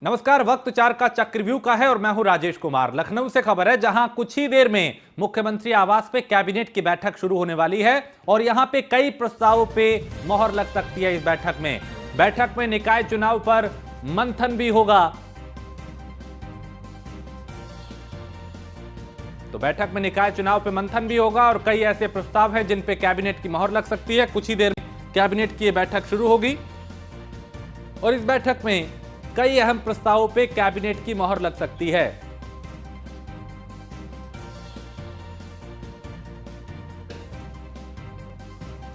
नमस्कार। वक्त 4 का चक्रव्यूह का है और मैं हूं राजेश कुमार। लखनऊ से खबर है, जहां कुछ ही देर में मुख्यमंत्री आवास पे कैबिनेट की बैठक शुरू होने वाली है और यहां पे कई प्रस्तावों पे मोहर लग सकती है। इस बैठक में निकाय चुनाव पर मंथन भी होगा। तो बैठक में निकाय चुनाव पे मंथन भी होगा और कई ऐसे प्रस्ताव हैं जिन पे कैबिनेट की मोहर लग सकती है। कुछ ही देर में कैबिनेट की यह बैठक शुरू होगी और इस बैठक में कई अहम प्रस्तावों पे कैबिनेट की मोहर लग सकती है।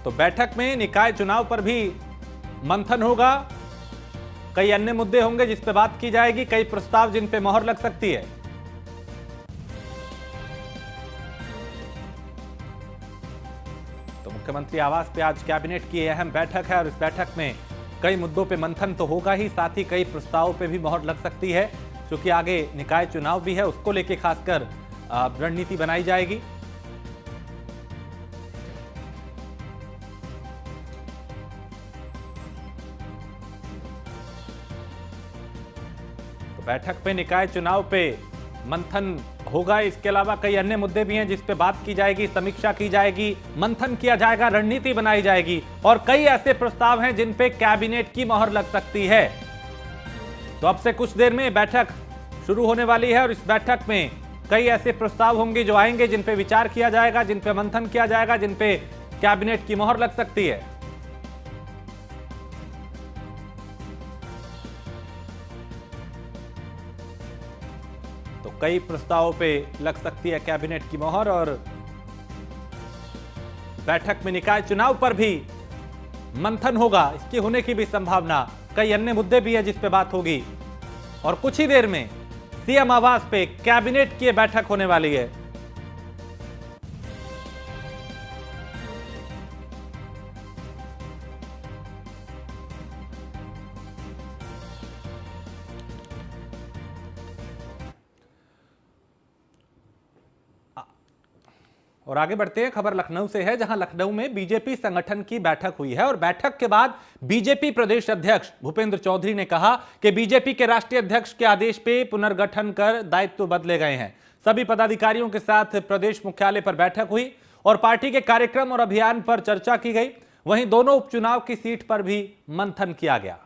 तो बैठक में निकाय चुनाव पर भी मंथन होगा, कई अन्य मुद्दे होंगे जिस पे बात की जाएगी, कई प्रस्ताव जिन पे मोहर लग सकती है। तो मुख्यमंत्री आवास पे आज कैबिनेट की अहम बैठक है और इस बैठक में कई मुद्दों पे मंथन तो होगा ही, साथ ही कई प्रस्तावों पे भी मोहर लग सकती है, क्योंकि आगे निकाय चुनाव भी है, उसको लेके खासकर रणनीति बनाई जाएगी। तो बैठक पे निकाय चुनाव पे मंथन होगा। इसके अलावा कई अन्य मुद्दे भी हैं जिस पे बात की जाएगी, समीक्षा की जाएगी, मंथन किया जाएगा, रणनीति बनाई जाएगी और कई ऐसे प्रस्ताव हैं जिन पे कैबिनेट की मोहर लग सकती है। तो अब से कुछ देर में बैठक शुरू होने वाली है और इस बैठक में कई ऐसे प्रस्ताव होंगे जो आएंगे, जिन पे विचार किया जाएगा, जिन पे मंथन किया जाएगा, जिन पे कैबिनेट की मोहर लग सकती है। तो कई प्रस्तावों पे लग सकती है कैबिनेट की मोहर और बैठक में निकाय चुनाव पर भी मंथन होगा, इसकी होने की भी संभावना। कई अन्य मुद्दे भी है जिस पे बात होगी और कुछ ही देर में सीएम आवास पे कैबिनेट की बैठक होने वाली है। और आगे बढ़ते हैं, खबर लखनऊ से है, जहां लखनऊ में बीजेपी संगठन की बैठक हुई है और बैठक के बाद बीजेपी प्रदेश अध्यक्ष भूपेंद्र चौधरी ने कहा कि बीजेपी के राष्ट्रीय अध्यक्ष के आदेश पे पुनर्गठन कर दायित्व बदले गए हैं। सभी पदाधिकारियों के साथ प्रदेश मुख्यालय पर बैठक हुई और पार्टी के कार्यक्रम और अभियान पर चर्चा की गई। वहीं दोनों उपचुनाव की सीट पर भी मंथन किया गया।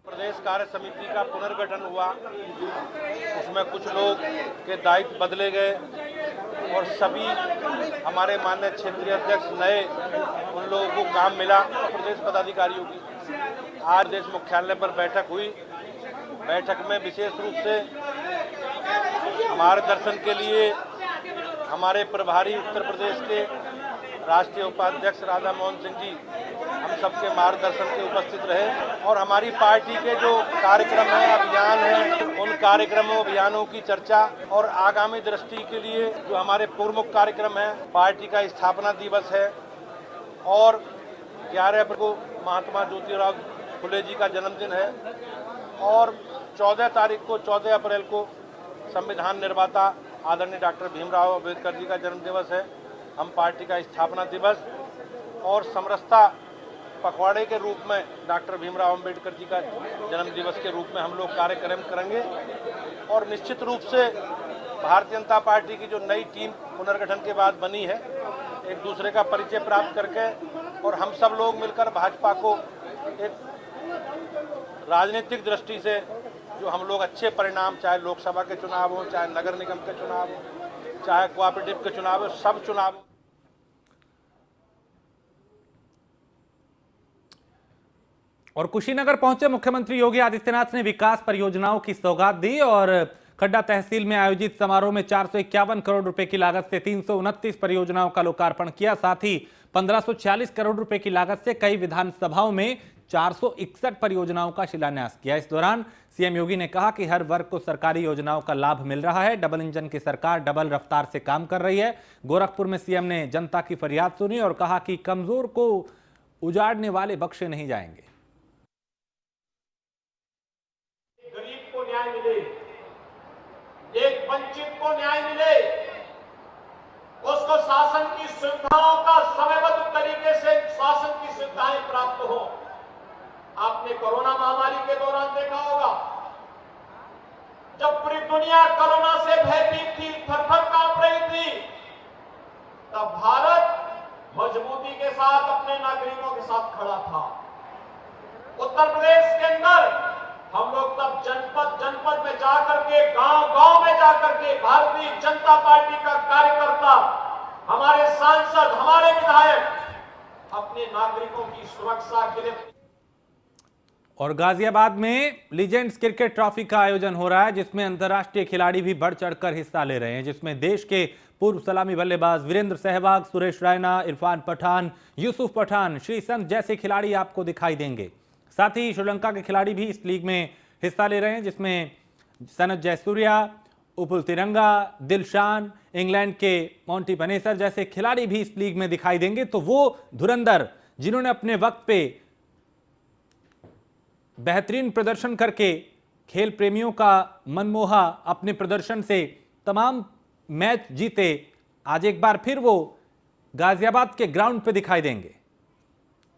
प्रदेश कार्य समिति का पुनर्गठन हुआ, उसमें कुछ लोग के दायित्व बदले गए और सभी हमारे माननीय क्षेत्रीय अध्यक्ष नए, उन लोगों को काम मिला। प्रदेश पदाधिकारियों की आज देश मुख्यालय पर बैठक हुई। बैठक में विशेष रूप से हमारे दर्शन के लिए हमारे प्रभारी उत्तर प्रदेश के राष्ट्रीय उपाध्यक्ष राधा मोहन सिंह जी हम सबके मार्गदर्शन के उपस्थित रहे और हमारी पार्टी के जो कार्यक्रम है, अभियान है, उन कार्यक्रमों अभियानों की चर्चा और आगामी दृष्टि के लिए जो हमारे प्रमुख कार्यक्रम है, पार्टी का स्थापना दिवस है और 11 अप्रैल को महात्मा ज्योतिराव फुले जी का जन्मदिन है और 14 अप्रैल को संविधान निर्माता आदरणीय डॉक्टर भीमराव अम्बेडकर जी का जन्मदिवस है। हम पार्टी का स्थापना दिवस और समरसता पखवाड़े के रूप में डॉक्टर भीमराव अम्बेडकर जी का जन्म दिवस के रूप में हम लोग कार्यक्रम करेंगे और निश्चित रूप से भारतीय जनता पार्टी की जो नई टीम पुनर्गठन के बाद बनी है, एक दूसरे का परिचय प्राप्त करके और हम सब लोग मिलकर भाजपा को एक राजनीतिक दृष्टि से जो हम लोग अच्छे परिणाम, चाहे लोकसभा के चुनाव हो, चाहे नगर निगम के चुनाव हो, चाहे कोऑपरेटिव के चुनाव हो, सब चुनाव। और कुशीनगर पहुंचे मुख्यमंत्री योगी आदित्यनाथ ने विकास परियोजनाओं की सौगात दी और खड्डा तहसील में आयोजित समारोह में 451 करोड़ रुपए की लागत से 329 परियोजनाओं का लोकार्पण किया। साथ ही 1546 करोड़ रुपए की लागत से कई विधानसभाओं में 461 परियोजनाओं का शिलान्यास किया। इस दौरान सीएम योगी ने कहा कि हर वर्ग को सरकारी योजनाओं का लाभ मिल रहा है। डबल इंजन की सरकार डबल रफ्तार से काम कर रही है। गोरखपुर में सीएम ने जनता की फरियाद सुनी और कहा कि कमजोर को उजाड़ने वाले बख्शे नहीं जाएंगे। गरीब को न्याय मिले, एक वंचित को न्याय मिले, उसको शासन की सुविधाओं का समयबद्ध तरीके से शासन की सुविधाएं प्राप्त हो। आपने कोरोना महामारी के दौरान देखा होगा, दुनिया कोरोना से भयभीत थी, थर-थर कांप रही थी, तब भारत मजबूती के साथ अपने नागरिकों के साथ खड़ा था। उत्तर प्रदेश के अंदर हम लोग तब जनपद जनपद में जाकर के, गांव गांव में जाकर के भारतीय जनता पार्टी का कार्यकर्ता, हमारे सांसद, हमारे विधायक अपने नागरिकों की सुरक्षा के लिए। और गाजियाबाद में लीजेंड्स क्रिकेट ट्रॉफी का आयोजन हो रहा है, जिसमें अंतर्राष्ट्रीय खिलाड़ी भी बढ़ चढ़कर हिस्सा ले रहे हैं, जिसमें देश के पूर्व सलामी बल्लेबाज वीरेंद्र सहवाग, सुरेश रैना, इरफान पठान, यूसुफ पठान, श्रीसंत जैसे खिलाड़ी आपको दिखाई देंगे। साथ ही श्रीलंका के खिलाड़ी भी इस लीग में हिस्सा ले रहे हैं, जिसमें सनत जयसूर्या, उपुल तिरंगा, दिलशान, इंग्लैंड के मोंटी पनेसर जैसे खिलाड़ी भी इस लीग में दिखाई देंगे। तो वो धुरंधर जिन्होंने अपने वक्त पे बेहतरीन प्रदर्शन करके खेल प्रेमियों का मन मोहा अपने प्रदर्शन से तमाम मैच जीते, आज एक बार फिर वो गाजियाबाद के ग्राउंड पे दिखाई देंगे।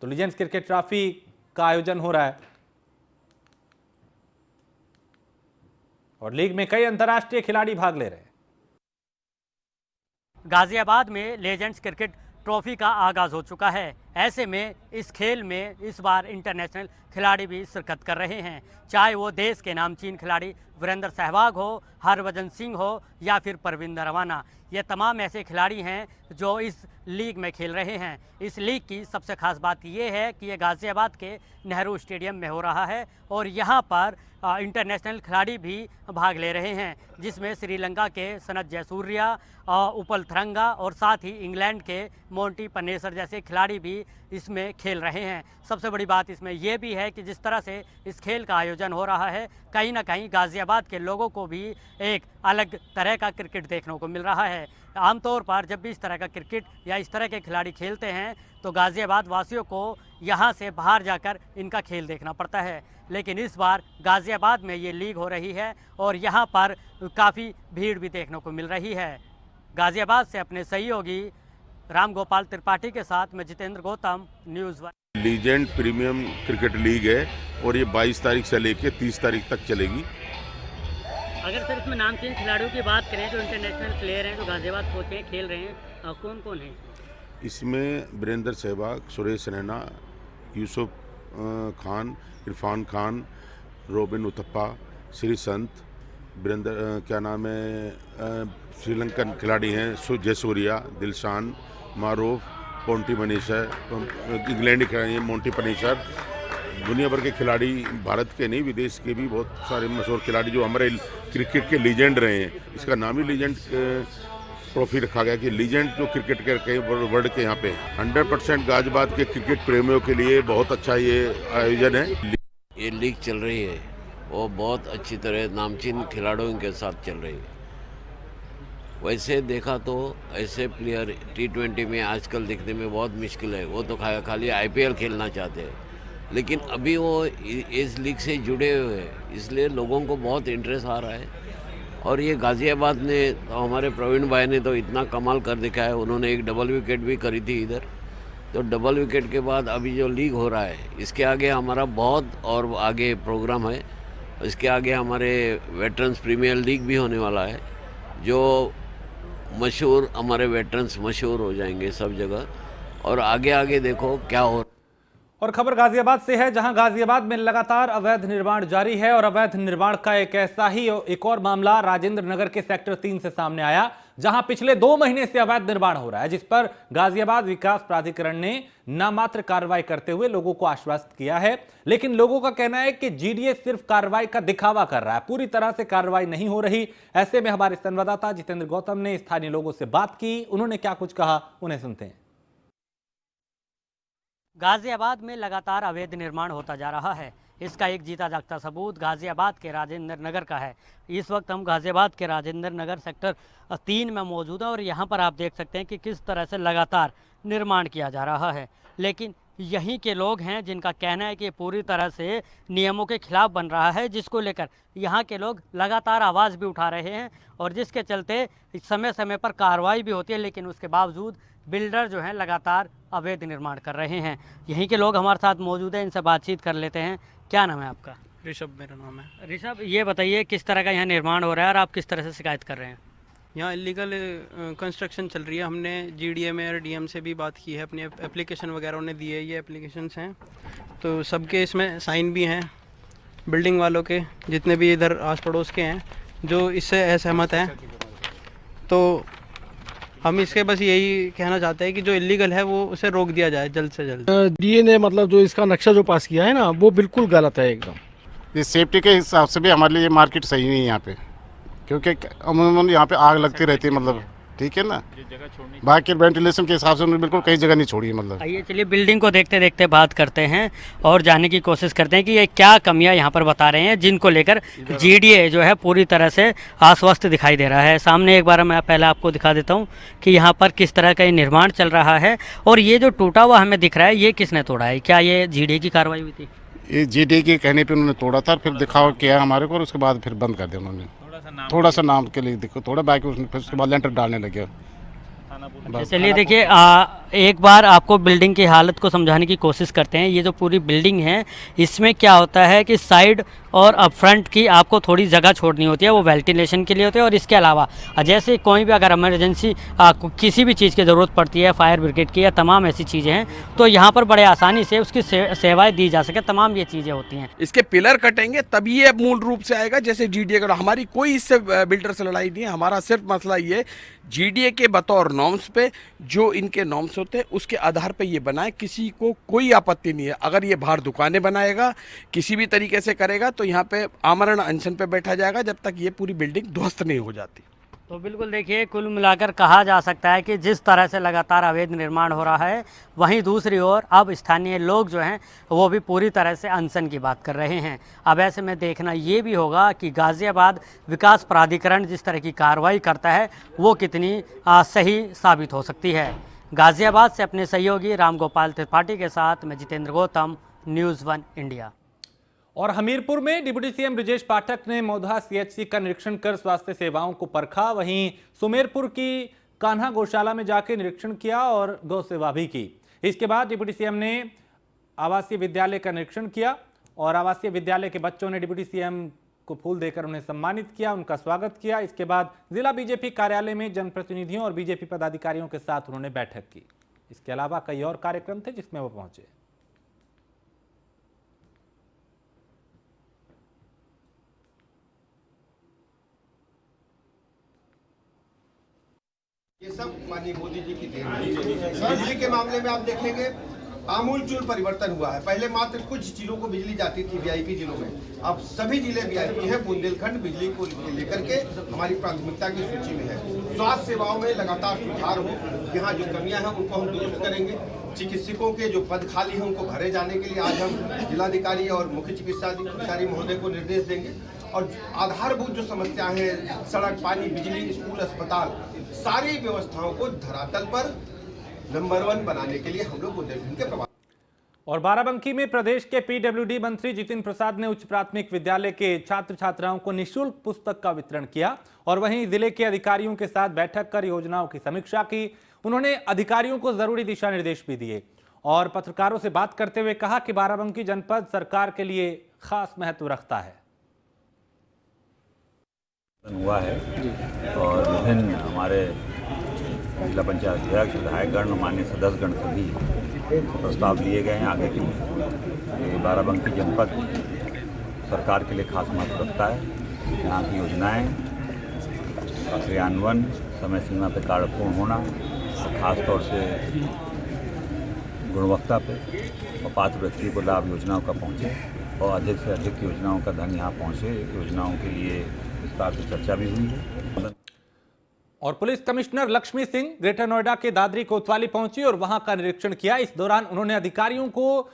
तो लीजेंड्स क्रिकेट ट्रॉफी का आयोजन हो रहा है और लीग में कई अंतर्राष्ट्रीय खिलाड़ी भाग ले रहे हैं। गाजियाबाद में लीजेंड्स क्रिकेट ट्रॉफी का आगाज़ हो चुका है। ऐसे में इस खेल में इस बार इंटरनेशनल खिलाड़ी भी शिरकत कर रहे हैं, चाहे वो देश के नामचीन खिलाड़ी वीरेंद्र सहवाग हो, हरभजन सिंह हो या फिर परविंदर रवाना। ये तमाम ऐसे खिलाड़ी हैं जो इस लीग में खेल रहे हैं। इस लीग की सबसे खास बात ये है कि ये गाजियाबाद के नेहरू स्टेडियम में हो रहा है और यहाँ पर इंटरनेशनल खिलाड़ी भी भाग ले रहे हैं, जिसमें श्रीलंका के सनत जयसूर्या, उपल तिरंगा और साथ ही इंग्लैंड के मोंटी पनेसर जैसे खिलाड़ी भी इसमें खेल रहे हैं। सबसे बड़ी बात इसमें यह भी है कि जिस तरह से इस खेल का आयोजन हो रहा है, कहीं ना कहीं गाजियाबाद के लोगों को भी एक अलग तरह का क्रिकेट देखने को मिल रहा है। आमतौर पर जब भी इस तरह का क्रिकेट या इस तरह के खिलाड़ी खेलते हैं तो गाजियाबाद वासियों को यहाँ से बाहर जाकर इनका खेल देखना पड़ता है, लेकिन इस बार गाजियाबाद में ये लीग हो रही है और यहाँ पर काफ़ी भीड़ भी देखने को मिल रही है। गाजियाबाद से अपने सहयोगी राम गोपाल त्रिपाठी के साथ मैं Jitendra Gautam, news 1। Legend premium cricket league है और ये 22 तारीख से लेकर 30 तारीख तक चलेगी। अगर सर इसमें नामचीन खिलाड़ियों की बात करें जो इंटरनेशनल प्लेयर हैं जो गाजियाबाद पहुँचे खेल रहे हैं, कौन कौन है इसमें? वीरेंद्र सहवाग, सुरेश रैना, यूसुफ खान, इरफान खान, रोबिन उथप्पा, श्रीसंत, वीरेंद्र क्या नाम है, श्रीलंकन खिलाड़ी हैं जयसूर्या, दिलशान, मारूफ, पोंटी मनीषर, इंग्लैंड खिलाड़ी हैं मोंटी पनीसर। दुनिया भर के खिलाड़ी, भारत के नहीं विदेश के भी बहुत सारे मशहूर खिलाड़ी जो हमारे क्रिकेट के लीजेंड रहे हैं। इसका नाम ही लीजेंड ट्रॉफी रखा गया कि लीजेंड जो क्रिकेट के वर्ल्ड के यहाँ पे 100% गाजियाबाद के क्रिकेट प्रेमियों के लिए बहुत अच्छा ये आयोजन है। ये लीग चल रही है वो बहुत अच्छी तरह नामचीन खिलाड़ियों के साथ चल रही है। वैसे देखा तो ऐसे प्लेयर T20 में आजकल दिखने में बहुत मुश्किल है, वो तो खाली IPL खेलना चाहते हैं, लेकिन अभी वो इस लीग से जुड़े हुए हैं, इसलिए लोगों को बहुत इंटरेस्ट आ रहा है। और ये गाजियाबाद ने तो हमारे प्रवीण भाई ने तो इतना कमाल कर दिखाया है, उन्होंने एक डबल विकेट भी करी थी इधर। तो डबल विकेट के बाद अभी जो लीग हो रहा है इसके आगे हमारा बहुत और आगे प्रोग्राम है। इसके आगे हमारे वेटरन्स प्रीमियर लीग भी होने वाला है, जो मशहूर हमारे वेटरन्स मशहूर हो जाएंगे सब जगह। और आगे आगे देखो क्या हो। और खबर गाजियाबाद से है, जहां गाजियाबाद में लगातार अवैध निर्माण जारी है और अवैध निर्माण का एक और मामला राजेंद्र नगर के सेक्टर 3 से सामने आया, जहां पिछले 2 महीने से अवैध निर्माण हो रहा है, जिस पर गाजियाबाद विकास प्राधिकरण ने नामात्र कार्रवाई करते हुए लोगों को आश्वस्त किया है। लेकिन लोगों का कहना है कि GDA सिर्फ कार्रवाई का दिखावा कर रहा है, पूरी तरह से कार्रवाई नहीं हो रही। ऐसे में हमारे संवाददाता जितेंद्र गौतम ने स्थानीय लोगों से बात की, उन्होंने क्या कुछ कहा, उन्हें सुनते हैं। गाजियाबाद में लगातार अवैध निर्माण होता जा रहा है। इसका एक जीता जागता सबूत गाजियाबाद के राजेंद्र नगर का है। इस वक्त हम गाजियाबाद के राजेंद्र नगर सेक्टर 3 में मौजूद हैं और यहाँ पर आप देख सकते हैं कि किस तरह से लगातार निर्माण किया जा रहा है। लेकिन यहीं के लोग हैं जिनका कहना है कि पूरी तरह से नियमों के खिलाफ बन रहा है, जिसको लेकर यहाँ के लोग लगातार आवाज़ भी उठा रहे हैं और जिसके चलते समय समय पर कार्रवाई भी होती है, लेकिन उसके बावजूद बिल्डर जो हैं लगातार अवैध निर्माण कर रहे हैं। यहीं के लोग हमारे साथ मौजूद हैं, इनसे बातचीत कर लेते हैं। क्या नाम है आपका? ऋषभ मेरा नाम है। ऋषभ, ये बताइए किस तरह का यहाँ निर्माण हो रहा है और आप किस तरह से शिकायत कर रहे हैं? यहाँ इलीगल कंस्ट्रक्शन चल रही है। हमने जीडीए में और डीएम से भी बात की है, अपनी एप्लीकेशन वगैरह उन्हें दी है। ये एप्लीकेशंस हैं तो सबके इसमें साइन भी हैं, बिल्डिंग वालों के, जितने भी इधर आस पड़ोस के हैं जो इससे असहमत हैं। तो हम इसके बस यही कहना चाहते हैं कि जो इलीगल है वो उसे रोक दिया जाए जल्द से जल्द। डीए ने मतलब जो इसका नक्शा जो पास किया है ना, वो बिल्कुल गलत है एकदम। ये सेफ्टी के हिसाब से भी हमारे लिए मार्केट सही नहीं है यहाँ पे, क्योंकि अमूमन यहाँ पे आग लगती रहती है, मतलब ठीक है ना। बाकी वेंटिलेशन के हिसाब से उन्होंने बिल्कुल कई जगह नहीं छोड़ी है, मतलब। आइए चलिए बिल्डिंग को देखते देखते बात करते हैं और जानने की कोशिश करते हैं कि ये क्या कमियां यहाँ पर बता रहे हैं जिनको लेकर जीडीए जो है पूरी तरह से आश्वस्त दिखाई दे रहा है। सामने एक बार मैं पहले आपको दिखा देता हूँ कि यहाँ पर किस तरह का ये निर्माण चल रहा है और ये जो टूटा हुआ हमें दिख रहा है ये किसने तोड़ा है? क्या ये जीडीए की कार्रवाई हुई थी? ये जीडीए के कहने पे उन्होंने तोड़ा था, फिर दिखावा किया हमारे को और उसके बाद फिर बंद कर दिया उन्होंने। थोड़ा सा नाम के लिए देखो, थोड़ा बाकी उसने फिर उसके बाद लेंटर डालने लगे। चलिए देखिए, एक बार आपको बिल्डिंग की हालत को समझाने की कोशिश करते हैं। ये जो पूरी बिल्डिंग है इसमें क्या होता है कि साइड और अप फ्रंट की आपको थोड़ी जगह छोड़नी होती है, वो वेंटिलेशन के लिए होती है। और इसके अलावा जैसे कोई भी अगर इमरजेंसी किसी भी चीज़ की ज़रूरत पड़ती है, फायर ब्रिगेड की या तमाम ऐसी चीज़ें हैं, तो यहाँ पर बड़े आसानी से उसकी सेवाएँ दी जा सके, तमाम ये चीज़ें होती हैं। इसके पिलर कटेंगे तभी ये मूल रूप से आएगा। जैसे जीडीए का, हमारी कोई इससे बिल्डर से लड़ाई नहीं है। हमारा सिर्फ मसला ये जीडीए के बतौर नॉर्म्स पे जो इनके नॉर्म्स होते हैं उसके आधार पे ये बनाए, किसी को कोई आपत्ति नहीं है। अगर ये बाहर दुकानें बनाएगा, किसी भी तरीके से करेगा, तो यहाँ पे आमरण अनशन पे बैठा जाएगा जब तक ये पूरी बिल्डिंग ध्वस्त नहीं हो जाती। तो बिल्कुल देखिए, कुल मिलाकर कहा जा सकता है कि जिस तरह से लगातार अवैध निर्माण हो रहा है, वहीं दूसरी ओर अब स्थानीय लोग जो हैं वो भी पूरी तरह से अनशन की बात कर रहे हैं। अब ऐसे में देखना ये भी होगा कि गाज़ियाबाद विकास प्राधिकरण जिस तरह की कार्रवाई करता है वो कितनी सही साबित हो सकती है। गाज़ियाबाद से अपने सहयोगी रामगोपाल त्रिपाठी के साथ मैं जितेंद्र गौतम, न्यूज़ 1 इंडिया। और हमीरपुर में डिप्टी सीएम ब्रजेश पाठक ने मौधा सीएचसी का निरीक्षण कर स्वास्थ्य सेवाओं को परखा। वहीं सुमेरपुर की कान्हा गौशाला में जाकर निरीक्षण किया और गौ सेवा भी की। इसके बाद डिप्टी सीएम ने आवासीय विद्यालय का निरीक्षण किया और आवासीय विद्यालय के बच्चों ने डिप्टी सीएम को फूल देकर उन्हें सम्मानित किया, उनका स्वागत किया। इसके बाद जिला बीजेपी कार्यालय में जनप्रतिनिधियों और बीजेपी पदाधिकारियों के साथ उन्होंने बैठक की। इसके अलावा कई और कार्यक्रम थे जिसमें वो पहुंचे। ये सब माननीय मोदी जी की देन है। बिजली के मामले में आप देखेंगे आमूलचूल परिवर्तन हुआ है। पहले मात्र कुछ जिलों को बिजली जाती थी, वीआईपी जिलों में, अब सभी जिले वीआईपी हैं। बुंदेलखंड बिजली को लेकर के हमारी प्राथमिकता की सूची में है। स्वास्थ्य सेवाओं में लगातार सुधार हो, यहाँ जो कमियां हैं उनको हम दुरुस्त करेंगे। चिकित्सकों के जो पद खाली हैं उनको भरे जाने के लिए आज हम जिलाधिकारी और मुख्य चिकित्सा अधिकारी महोदय को निर्देश देंगे। और आधारभूत जो समस्याएं हैं, सड़क, पानी, बिजली, स्कूल, अस्पताल, सारी व्यवस्थाओं को धरातल पर नंबर 1 बनाने के लिए हम लोग बुंदेलखंड के प्रभाव। और बाराबंकी में प्रदेश के पीडब्ल्यूडी मंत्री जितिन प्रसाद ने उच्च प्राथमिक विद्यालय के छात्र छात्राओं को निःशुल्क पुस्तक का वितरण किया और वहीं जिले के अधिकारियों के साथ बैठक कर योजनाओं की समीक्षा की। उन्होंने अधिकारियों को जरूरी दिशा निर्देश भी दिए और पत्रकारों से बात करते हुए कहा कि बाराबंकी जनपद सरकार के लिए खास महत्व रखता है। हुआ है और विभिन्न हमारे जिला पंचायत अध्यक्ष, विधायकगण, माननीय सदस्यगण सभी प्रस्ताव लिए गए हैं आगे के लिए। बाराबंकी जनपद सरकार के लिए खास महत्व रखता है। यहाँ की योजनाएं का क्रियान्वयन, समय सीमा पर कार्य पूर्ण होना और खासतौर से गुणवत्ता पे और पात्र व्यक्ति को लाभ योजनाओं का पहुँचे और अधिक से अधिक योजनाओं का धन यहाँ पहुँचे। योजनाओं के लिए विस्तार से चर्चा भी हुई है। और police commissioner Lakshmi Singh greater Noida के दादरी कोतवाली पहुंची और वहां का निरीक्षण किया। इस दौरान उन्होंने अधिकारियों को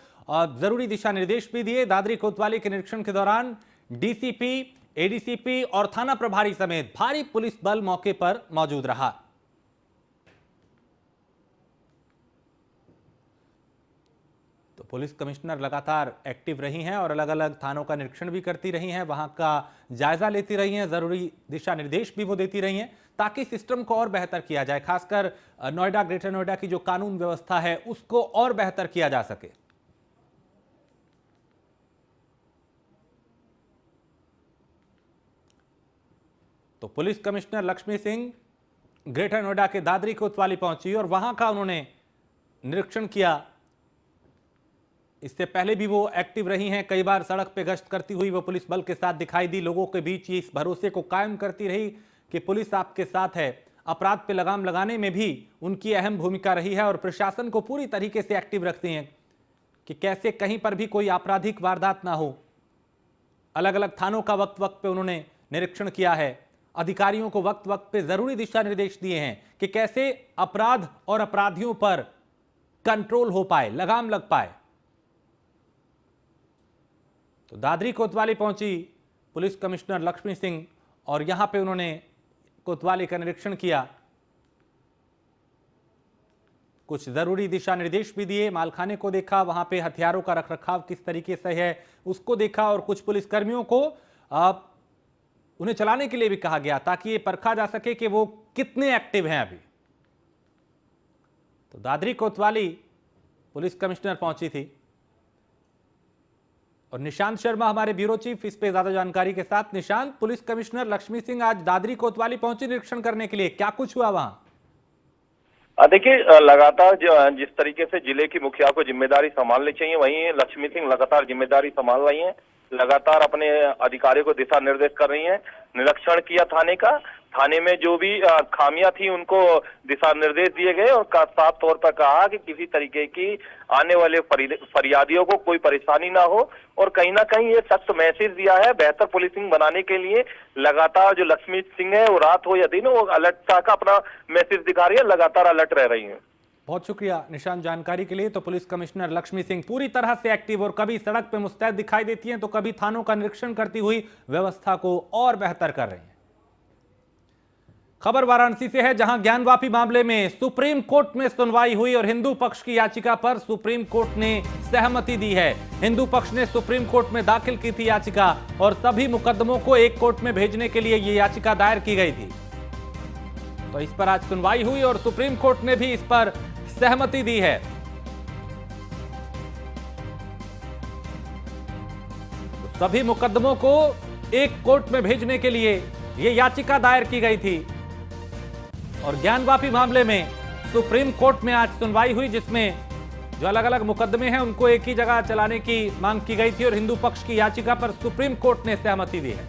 जरूरी दिशा निर्देश भी दिए। दादरी कोतवाली के निरीक्षण के दौरान डीसीपी, एडीसीपी और थाना प्रभारी समेत भारी पुलिस बल मौके पर मौजूद रहा। तो पुलिस कमिश्नर लगातार एक्टिव रही हैं और अलग अलग थानों का निरीक्षण भी करती रही हैं, वहां का जायजा लेती रही हैं, जरूरी दिशा निर्देश भी वो देती रही हैं ताकि सिस्टम को और बेहतर किया जाए। खासकर नोएडा, ग्रेटर नोएडा की जो कानून व्यवस्था है उसको और बेहतर किया जा सके। तो police commissioner Lakshmi Singh greater Noida के दादरी कोतवाली पहुंची और वहां का उन्होंने निरीक्षण किया। इससे पहले भी वो एक्टिव रही हैं, कई बार सड़क पे गश्त करती हुई वो पुलिस बल के साथ दिखाई दी, लोगों के बीच इस भरोसे को कायम करती रही कि पुलिस आपके साथ है। अपराध पे लगाम लगाने में भी उनकी अहम भूमिका रही है और प्रशासन को पूरी तरीके से एक्टिव रखती हैं कि कैसे कहीं पर भी कोई आपराधिक वारदात ना हो। अलग अलग थानों का वक्त वक्त पे उन्होंने निरीक्षण किया है, अधिकारियों को वक्त वक्त पे जरूरी दिशा निर्देश दिए हैं कि कैसे अपराध और अपराधियों पर कंट्रोल हो पाए, लगाम लग पाए। तो दादरी कोतवाली पहुंची पुलिस कमिश्नर लक्ष्मी सिंह और यहां पे उन्होंने कोतवाली का निरीक्षण किया, कुछ जरूरी दिशा निर्देश भी दिए, मालखाने को देखा, वहां पे हथियारों का रखरखाव किस तरीके से है उसको देखा और कुछ पुलिसकर्मियों को उन्हें चलाने के लिए भी कहा गया ताकि ये परखा जा सके कि वो कितने एक्टिव हैं अभी। तो दादरी कोतवाली पुलिस कमिश्नर पहुंची थी और निशांत शर्मा हमारे ब्यूरो चीफ इस पे ज्यादा जानकारी के साथ। निशांत, पुलिस कमिश्नर लक्ष्मी सिंह आज दादरी कोतवाली पहुंची निरीक्षण करने के लिए, क्या कुछ हुआ वहां? देखिए, लगातार जिस तरीके से जिले की मुखिया को जिम्मेदारी संभालनी चाहिए, वहीं लक्ष्मी सिंह लगातार जिम्मेदारी संभाल रही हैं, लगातार अपने अधिकारियों को दिशा निर्देश कर रही हैं। निरीक्षण किया थाने में जो भी खामियां थी उनको दिशा निर्देश दिए गए और साफ तौर पर कहा कि किसी तरीके की आने वाले फरियादियों को कोई परेशानी ना हो और कहीं ना कहीं ये सख्त मैसेज दिया है बेहतर पुलिसिंग बनाने के लिए। लगातार जो लक्ष्मी सिंह है वो रात हो या दिन वो अलर्ट का अपना मैसेज दिखा रही है, लगातार अलर्ट रह रही है। बहुत शुक्रिया निशांत जानकारी के लिए। तो पुलिस कमिश्नर लक्ष्मी सिंह पूरी तरह से एक्टिव और कभी सड़क पे मुस्तैद दिखाई देती हैं तो कभी थानों का निरीक्षण करती हुई व्यवस्था को और बेहतर कर रही हैं। खबर वाराणसी से है, जहां ज्ञानवापी मामले में सुप्रीम कोर्ट में सुनवाई हुई और हिंदू पक्ष की याचिका पर सुप्रीम कोर्ट ने सहमति दी है। हिंदू पक्ष ने सुप्रीम कोर्ट में दाखिल की थी याचिका और सभी मुकदमों को एक कोर्ट में भेजने के लिए यह याचिका दायर की गई थी। तो इस पर आज सुनवाई हुई और सुप्रीम कोर्ट ने भी इस पर सहमति दी है। तो सभी मुकदमों को एक कोर्ट में भेजने के लिए यह याचिका दायर की गई थी और ज्ञानवापी मामले में सुप्रीम कोर्ट में आज सुनवाई हुई, जिसमें जो अलग अलग मुकदमे हैं उनको एक ही जगह चलाने की मांग की गई थी और हिंदू पक्ष की याचिका पर सुप्रीम कोर्ट ने सहमति दी है।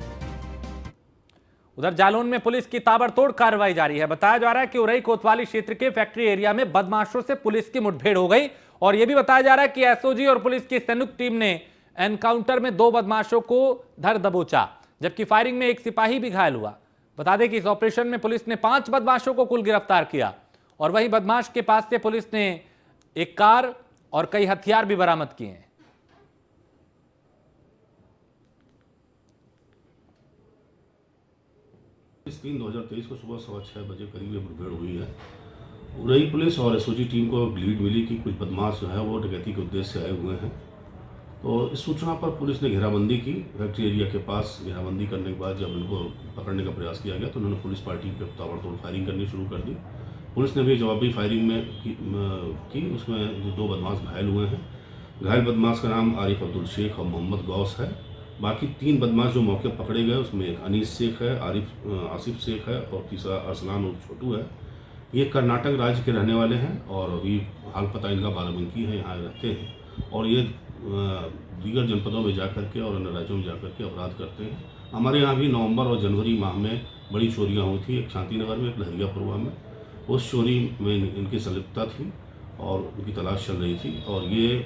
उधर जालौन में पुलिस की ताबड़तोड़ कार्रवाई जारी है। बताया जा रहा है कि उरई कोतवाली क्षेत्र के फैक्ट्री एरिया में बदमाशों से पुलिस की मुठभेड़ हो गई और यह भी बताया जा रहा है कि एसओजी और पुलिस की संयुक्त टीम ने एनकाउंटर में 2 बदमाशों को धर दबोचा, जबकि फायरिंग में एक सिपाही भी घायल हुआ। बता दें कि इस ऑपरेशन में पुलिस ने 5 बदमाशों को कुल गिरफ्तार किया और वहीं बदमाश के पास से पुलिस ने एक कार और कई हथियार भी बरामद किए हैं। इस 3/2023 को सुबह 6:15 बजे करीब मुठभेड़ हुई है। उरई पुलिस और एसओजी टीम को लीड मिली कि कुछ बदमाश जो है वो डकैती के उद्देश्य से आए हुए हैं। तो इस सूचना पर पुलिस ने घेराबंदी की। फैक्ट्री एरिया के पास घेराबंदी करने के बाद जब उनको पकड़ने का प्रयास किया गया तो उन्होंने पुलिस पार्टी पर ताबड़तोड़ फायरिंग करनी शुरू कर दी। पुलिस ने भी जवाबी फायरिंग में की उसमें 2 बदमाश घायल हुए हैं। घायल बदमाश का नाम आरिफ अब्दुल शेख और मोहम्मद गौस है। बाकी 3 बदमाश जो मौके पकड़े गए उसमें एक अनीस शेख है, आसिफ शेख है और तीसरा अरसलान और छोटू है। ये कर्नाटक राज्य के रहने वाले हैं और अभी हाल पता इनका बाराबंकी है, यहाँ रहते हैं और ये दीगर जनपदों में जाकर के और अन्य राज्यों में जाकर के अपराध करते हैं। हमारे यहाँ भी नवंबर और जनवरी माह में बड़ी चोरियाँ हुई थी, एक शांतिनगर में, एक लहरियापुरवा में। उस चोरी में इनकी संलिप्तता थी और उनकी तलाश चल रही थी और ये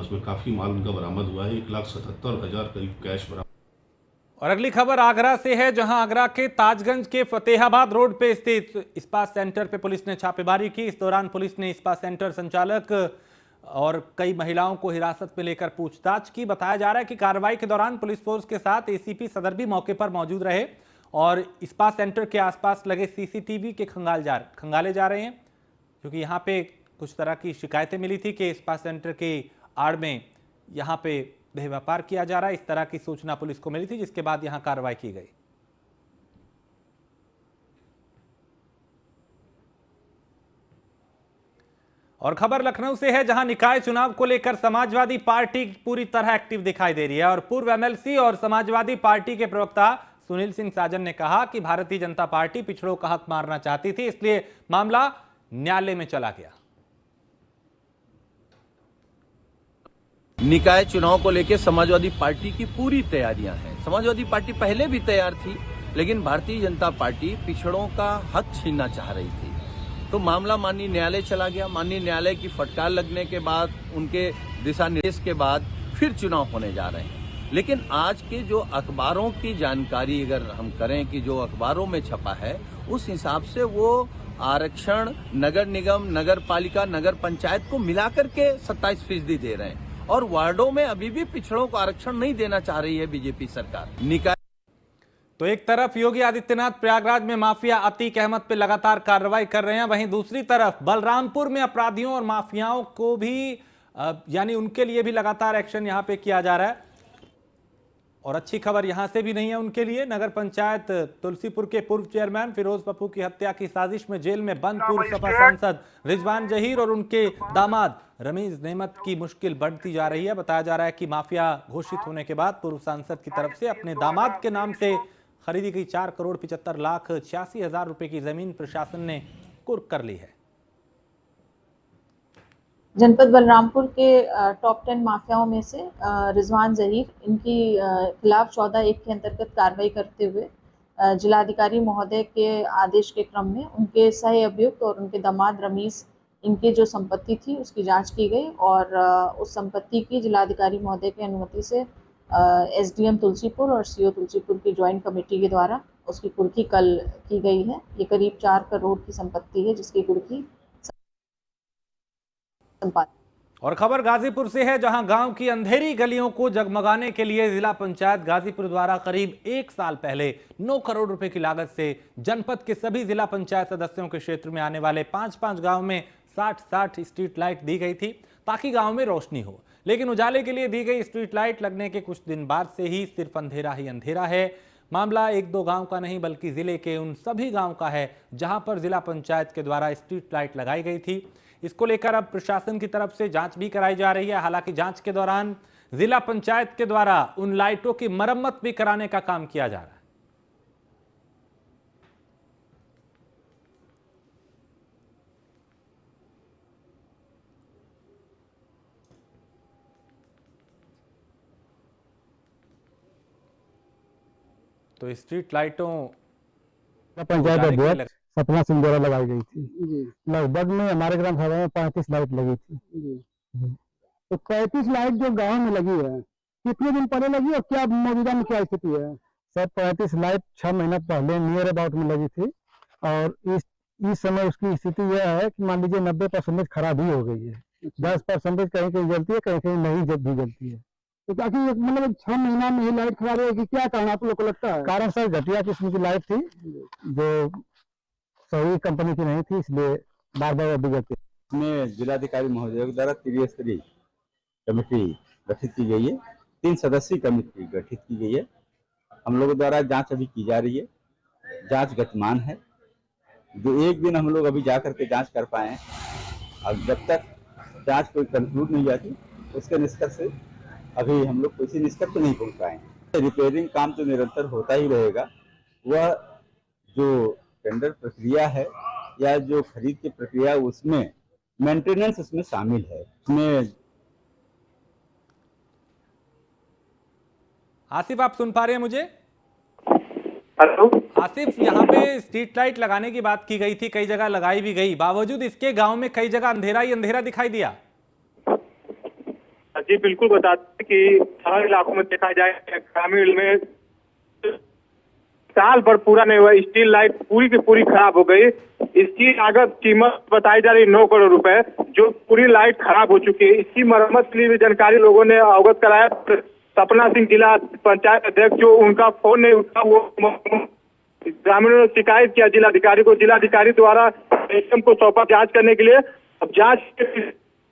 उसमें काफ़ी माल उनका बरामद हुआ है। 1,77,000 करीब कैश बरामद। और अगली खबर आगरा से है, जहां आगरा के ताजगंज के फतेहाबाद रोड पे स्थित इस्पात सेंटर पे पुलिस ने छापेमारी की। इस दौरान पुलिस ने इस्पात सेंटर संचालक और कई महिलाओं को हिरासत में लेकर पूछताछ की। बताया जा रहा है कि कार्रवाई के दौरान पुलिस फोर्स के साथ एसीपी सदर भी मौके पर मौजूद रहे और इस्पात सेंटर के आसपास लगे सीसीटीवी के खंगाले जा रहे हैं, क्योंकि यहाँ पे कुछ तरह की शिकायतें मिली थी कि इस्पात सेंटर के आड़ में यहाँ पे देह व्यापार किया जा रहा है। इस तरह की सूचना पुलिस को मिली थी, जिसके बाद यहाँ कार्रवाई की गई। और खबर लखनऊ से है, जहां निकाय चुनाव को लेकर समाजवादी पार्टी पूरी तरह एक्टिव दिखाई दे रही है और पूर्व एमएलसी और समाजवादी पार्टी के प्रवक्ता सुनील सिंह साजन ने कहा कि भारतीय जनता पार्टी पिछड़ों का हक मारना चाहती थी, इसलिए मामला न्यायालय में चला गया। निकाय चुनाव को लेकर समाजवादी पार्टी की पूरी तैयारियां हैं। समाजवादी पार्टी पहले भी तैयार थी, लेकिन भारतीय जनता पार्टी पिछड़ों का हक छीनना चाह रही थी। तो मामला माननीय न्यायालय चला गया। माननीय न्यायालय की फटकार लगने के बाद, उनके दिशा निर्देश के बाद फिर चुनाव होने जा रहे हैं। लेकिन आज के जो अखबारों की जानकारी अगर हम करें कि जो अखबारों में छपा है, उस हिसाब से वो आरक्षण नगर निगम, नगर पालिका, नगर पंचायत को मिलाकर के 27% दे रहे हैं और वार्डों में अभी भी पिछड़ों को आरक्षण नहीं देना चाह रही है बीजेपी सरकार। निकाय तो एक तरफ योगी आदित्यनाथ प्रयागराज में माफिया अतीक अहमद पे लगातार कार्रवाई कर रहे हैं, वहीं दूसरी तरफ बलरामपुर में अपराधियों और माफियाओं को भी यानी उनके लिए भी लगातार एक्शन यहां पे किया जा रहा है। और अच्छी खबर यहां से भी नहीं है उनके लिए। नगर पंचायत तुलसीपुर के पूर्व चेयरमैन फिरोज पप्पू की हत्या की साजिश में जेल में बंद पूर्व सपा सांसद रिजवान जहीर और उनके दामाद रमीज नेमत की मुश्किल बढ़ती जा रही है। बताया जा रहा है कि माफिया घोषित होने के बाद पूर्व सांसद की तरफ से अपने दामाद के नाम से खरीदी गई 4,75,86,000 रुपए की जमीन प्रशासन ने कुर्क कर ली है। जनपद बलरामपुर के टॉप 10 माफियाओं में से रिजवान जहीर, इनकी खिलाफ 14(1) के अंतर्गत कार्रवाई करते हुए जिलाधिकारी महोदय के आदेश के क्रम में उनके सह अभियुक्त और उनके दामाद रमीज, इनकी जो संपत्ति थी उसकी जांच की गई और उस संपत्ति की जिलाधिकारी महोदय की अनुमति से एसडीएम तुलसीपुर और सीओ तुलसीपुर की ज्वाइंट कमेटी के द्वारा उसकी कुर्की कल की गई है। ये करीब 4 करोड़ की संपत्ति है जिसकी कुर्की। और खबर गाजीपुर से है, जहां गांव की अंधेरी गलियों को जगमगाने के लिए जिला पंचायत गाजीपुर द्वारा करीब 1 साल पहले 9 करोड़ रुपए की लागत से जनपद के सभी जिला पंचायत सदस्यों के क्षेत्र में आने वाले 5-5 गांव में 60-60 स्ट्रीट लाइट दी गई थी ताकि गांव में रोशनी हो। लेकिन उजाले के लिए दी गई स्ट्रीट लाइट लगने के कुछ दिन बाद से ही सिर्फ अंधेरा ही अंधेरा है। मामला 1-2 गांव का नहीं बल्कि जिले के उन सभी गांव का है जहां पर जिला पंचायत के द्वारा स्ट्रीट लाइट लगाई गई थी। इसको लेकर अब प्रशासन की तरफ से जांच भी कराई जा रही है। हालांकि जांच के दौरान जिला पंचायत के द्वारा उन लाइटों की मरम्मत भी कराने का काम किया जा रहा है। तो स्ट्रीट लाइटों पंचायत अध्यक्ष सपना सिंह द्वारा लगाई गई थी। लगभग में हमारे ग्राम सभा में 35 लाइट लगी थी। तो 35 लाइट जो गांव में लगी है, कितने दिन पहले लगी और क्या मौजूदा में क्या स्थिति है? सर 35 लाइट 6 महीना पहले नियर अबाउट में लगी थी और इस समय उसकी स्थिति यह है कि मान लीजिए 90% खराब ही हो गई है। 10% कहीं कहीं जलती है, कहीं कहीं नहीं भी जलती है। तो ताकि मतलब 6 महीना में ही लाइट खराब होगी, क्या कारण आप लोग को लगता है? कारण सर घटिया किस्म की लाइट थी जो सही कंपनी की नहीं थी, इसलिए बार बार बिगड़ती। इसमें जिलाधिकारी महोदय द्वारा त्रिस्तरीय कमेटी गठित की गई है, 3 सदस्यीय कमेटी गठित की गई है। हम लोगों द्वारा जांच अभी की जा रही है, जांच गतिमान है। जो एक दिन हम लोग अभी जा करके जांच कर पाए हैं, अब जब तक जांच कोई कंक्लूड नहीं जाती उसके निष्कर्ष से अभी हम लोग किसी निष्कर्ष पर नहीं पहुंच पाए हैं। रिपेयरिंग काम तो निरंतर होता ही रहेगा। वह जो टेंडर प्रक्रिया है या जो खरीद की प्रक्रिया, उसमें मेंटेनेंस उसमें शामिल है। उसमें आसिफ, आप सुन पा रहे हैं मुझे? हेलो आसिफ, यहाँ पे स्ट्रीट लाइट लगाने की बात की गई थी, कई जगह लगाई भी गई, बावजूद इसके गांव में कई जगह अंधेरा ही अंधेरा दिखाई दिया। जी बिल्कुल, बताते कि शहर इलाकों में देखा जाए, ग्रामीण में साल भर पूरा नहीं हुआ, स्ट्रीट लाइट पूरी की पूरी खराब हो गई। इसकी लागत कीमत बताई जा रही 9 करोड़ रुपए, जो पूरी लाइट खराब हो चुकी है। इसकी मरम्मत के लिए भी जानकारी लोगों ने अवगत कराया। सपना सिंह जिला पंचायत अध्यक्ष, जो उनका फोन नहीं उठा, वो ग्रामीणों ने शिकायत किया जिलाधिकारी को। जिलाधिकारी द्वारा एसडीएम को सौंपा जांच करने के लिए। अब जांच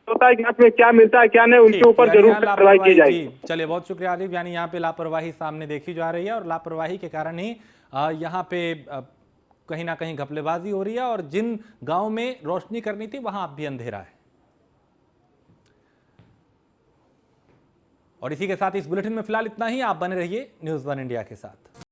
होता है कि में क्या मिलता है क्या नहीं, उनके ऊपर जरूर कार्रवाई की जाएगी। चलिए, बहुत शुक्रिया आलिफ। यानी यहाँ पे लापरवाही सामने देखी जा रही है और लापरवाही के कारण ही यहाँ पे कहीं ना कहीं घपलेबाजी हो रही है और जिन गांव में रोशनी करनी थी वहां अब भी अंधेरा है। और इसी के साथ इस बुलेटिन में फिलहाल इतना ही। आप बने रहिए न्यूज़ 1 इंडिया के साथ।